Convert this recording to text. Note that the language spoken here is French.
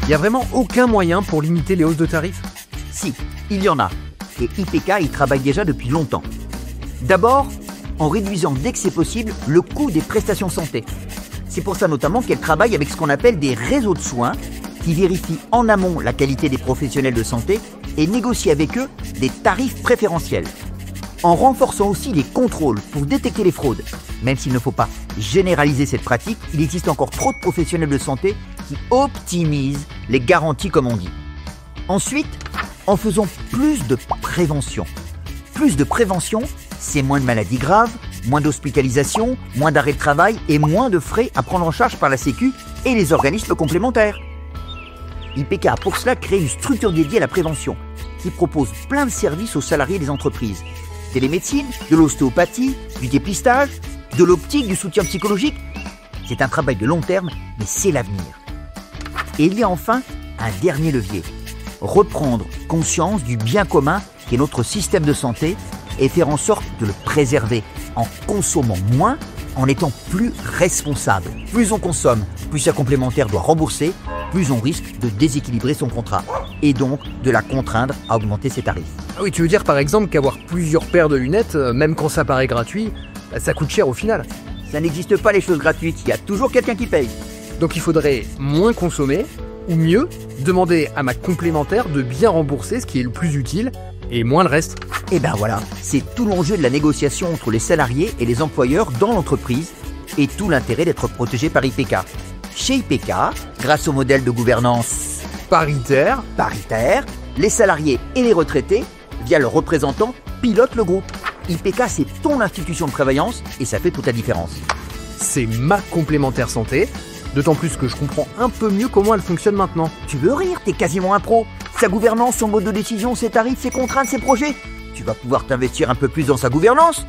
Il n'y a vraiment aucun moyen pour limiter les hausses de tarifs? Si, il y en a. Et IPK y travaille déjà depuis longtemps. D'abord, en réduisant dès que c'est possible le coût des prestations santé. C'est pour ça notamment qu'elle travaille avec ce qu'on appelle des réseaux de soins qui vérifient en amont la qualité des professionnels de santé et négocient avec eux des tarifs préférentiels. En renforçant aussi les contrôles pour détecter les fraudes. Même s'il ne faut pas généraliser cette pratique, il existe encore trop de professionnels de santé qui optimisent les garanties comme on dit. Ensuite, en faisant plus de prévention. Plus de prévention, c'est moins de maladies graves, moins d'hospitalisation, moins d'arrêt de travail et moins de frais à prendre en charge par la Sécu et les organismes complémentaires. IPK a pour cela créé une structure dédiée à la prévention qui propose plein de services aux salariés des entreprises. Télémédecine, de l'ostéopathie, du dépistage, de l'optique, du soutien psychologique. C'est un travail de long terme, mais c'est l'avenir. Et il y a enfin un dernier levier. Reprendre conscience du bien commun qu'est notre système de santé et faire en sorte de le préserver en consommant moins, en étant plus responsable. Plus on consomme, plus sa complémentaire doit rembourser, plus on risque de déséquilibrer son contrat et donc de la contraindre à augmenter ses tarifs. Ah oui, tu veux dire par exemple qu'avoir plusieurs paires de lunettes, même quand ça paraît gratuit, ça coûte cher au final? Ça n'existe pas les choses gratuites, il y a toujours quelqu'un qui paye. Donc il faudrait moins consommer, ou mieux, demander à ma complémentaire de bien rembourser ce qui est le plus utile, et moins le reste. Et ben voilà, c'est tout l'enjeu de la négociation entre les salariés et les employeurs dans l'entreprise, et tout l'intérêt d'être protégé par IPK. Chez IPK, grâce au modèle de gouvernance Paritaire, les salariés et les retraités, via leurs représentants, pilotent le groupe. IPK, c'est ton institution de prévoyance et ça fait toute la différence. c'est ma complémentaire santé, d'autant plus que je comprends un peu mieux comment elle fonctionne maintenant. Tu veux rire, t'es quasiment un pro. Sa gouvernance, son mode de décision, ses tarifs, ses contraintes, ses projets. Tu vas pouvoir t'investir un peu plus dans sa gouvernance.